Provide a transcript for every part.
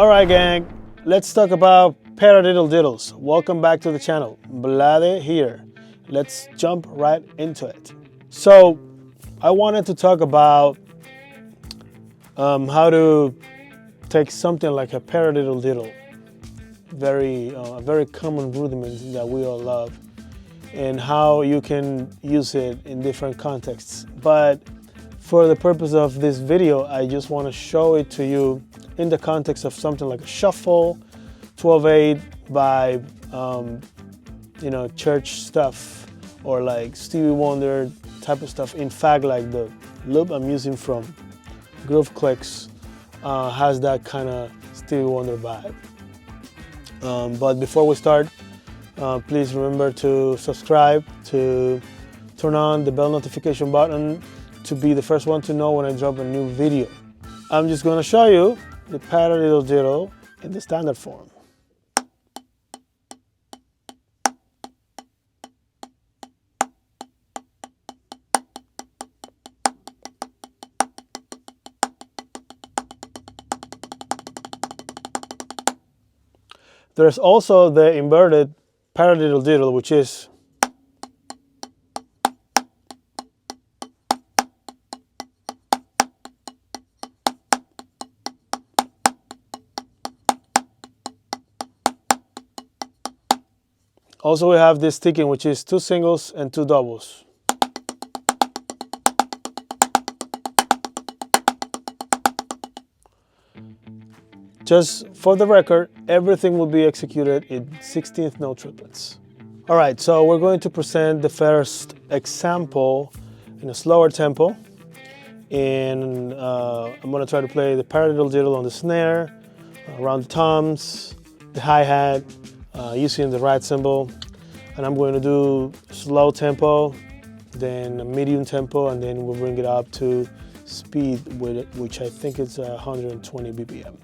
Alright gang, let's talk about Paradiddle-diddles. Welcome back to the channel. Vlade here. Let's jump right into it. So, I wanted to talk about how to take something like a paradiddle-diddle, a very common rudiment that we all love, and how you can use it in different contexts. But for the purpose of this video, I just want to show it to you in the context of something like a shuffle, 12/8 by church stuff, or like Stevie Wonder type of stuff. In fact, like the loop I'm using from Groove Clicks has that kind of Stevie Wonder vibe. But before we start, please remember to subscribe, to turn on the bell notification button to be the first one to know when I drop a new video. I'm just going to show you the paradiddle-diddle in the standard form. There's also the inverted paradiddle-diddle, which is also we have this sticking, which is 2 singles and 2 doubles. Just for the record, everything will be executed in 16th note triplets. All right, so we're going to present the first example in a slower tempo. And I'm going to try to play the paradiddle-diddle on the snare, around the toms, the hi-hat, using the right cymbal. And I'm going to do slow tempo, then a medium tempo, and then we'll bring it up to speed with it, which I think is 120 BPM.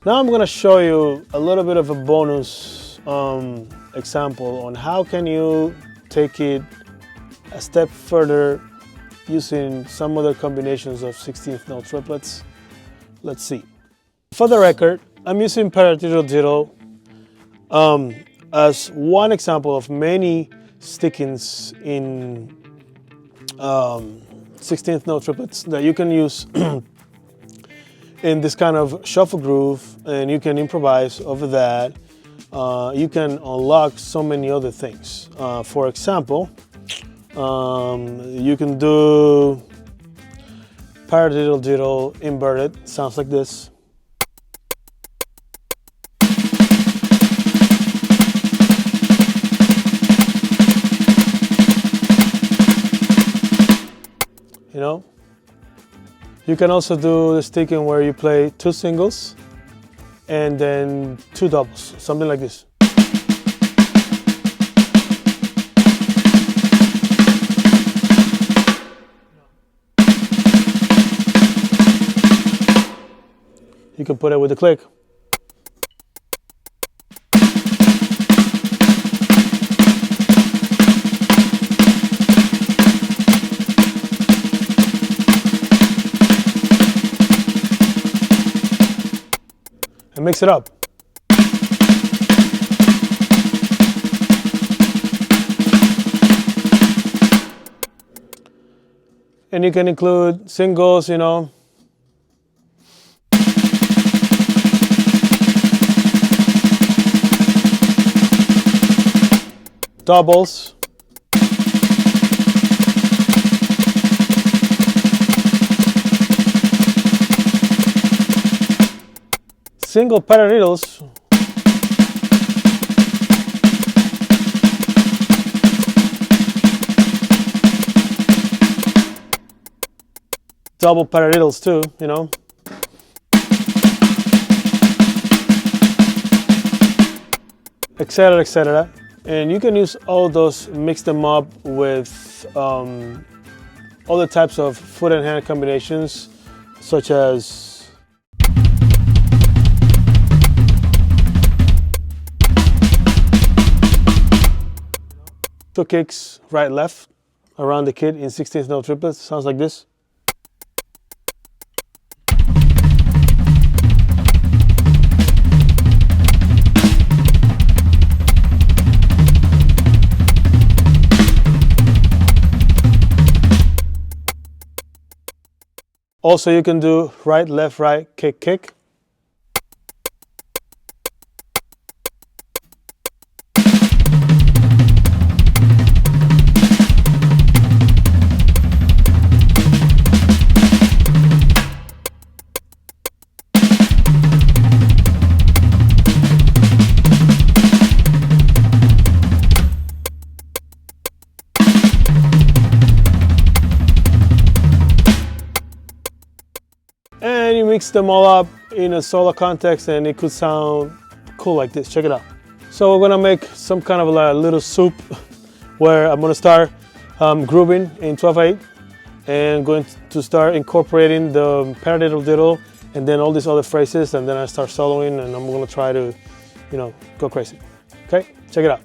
Now I'm going to show you a little bit of a bonus example on how can you take it a step further using some other combinations of 16th note triplets. Let's see. For the record, I'm using Paradiddle-diddle as one example of many stickings in 16th note triplets that you can use in this kind of shuffle groove, and you can improvise over that. You can unlock so many other things. For example, you can do Paradiddle-diddle inverted, sounds like this. You know, you can also do the sticking where you play 2 singles and then 2 doubles, something like this. You can put it with a click. And mix it up. And you can include singles, you know. Doubles. Single paradiddles. Double paradiddles too, you know. Etc., etc. And you can use all those, mix them up with other types of foot and hand combinations, such as two kicks, right, left, around the kit in 16th note triplets. Sounds like this. Also, you can do right, left, right, kick, kick. And you mix them all up in a solo context and it could sound cool like this. Check it out. So we're gonna make some kind of a little soup where I'm gonna start grooving in 12/8 and going to start incorporating the Paradiddle-diddle and then all these other phrases, and then I start soloing and I'm gonna try to, you know, go crazy. Okay, check it out.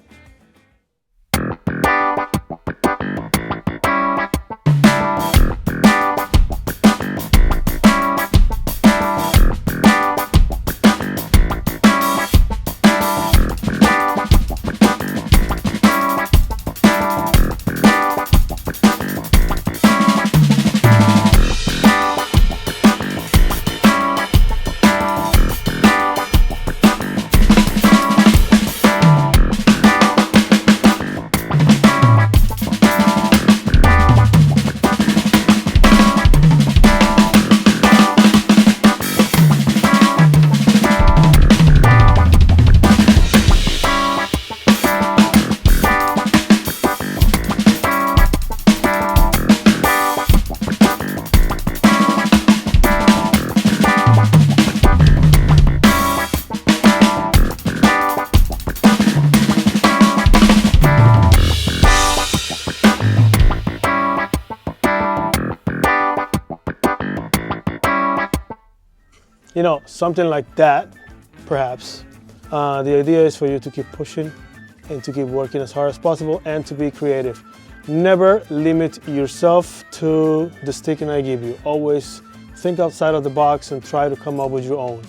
You know, something like that perhaps. The idea is for you to keep pushing and to keep working as hard as possible and to be creative. Never limit yourself to the sticking I give you. Always think outside of the box and try to come up with your own.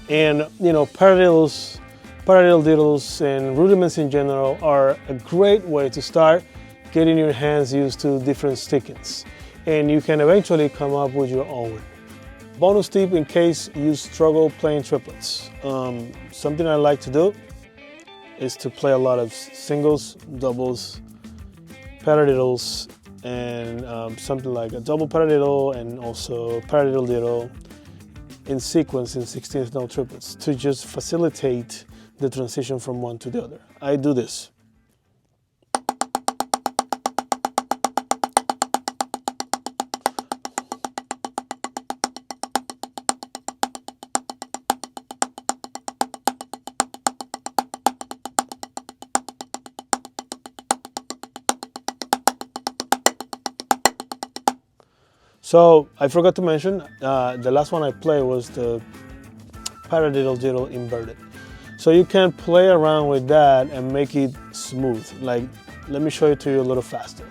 And you know, paradiddle-diddles and rudiments in general are a great way to start getting your hands used to different stickings. And you can eventually come up with your own. Bonus tip in case you struggle playing triplets. Something I like to do is to play a lot of singles, doubles, paradiddles, and something like a double paradiddle and also paradiddle-diddle in sequence in 16th note triplets to just facilitate the transition from one to the other. I do this. So I forgot to mention, the last one I played was the Paradiddle-diddle inverted. So you can play around with that and make it smooth. Like, let me show it to you a little faster.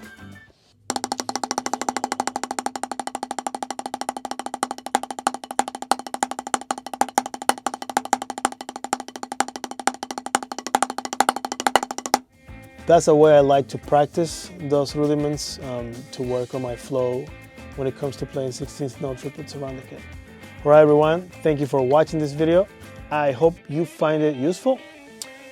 That's the way I like to practice those rudiments to work on my flow when it comes to playing 16th note triplets around the kit. All right, everyone, thank you for watching this video. I hope you find it useful.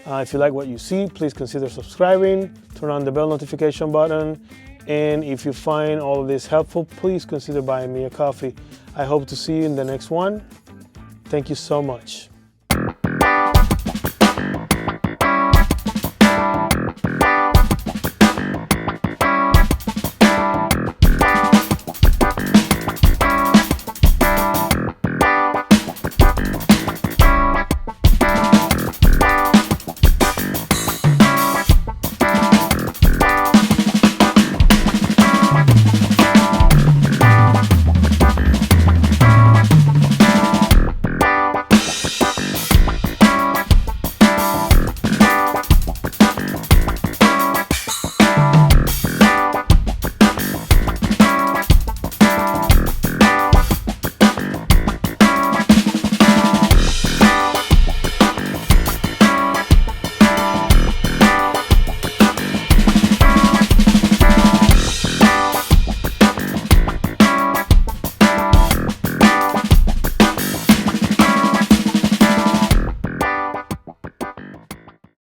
If you like what you see, please consider subscribing, turn on the bell notification button, and if you find all of this helpful, please consider buying me a coffee. I hope to see you in the next one. Thank you so much.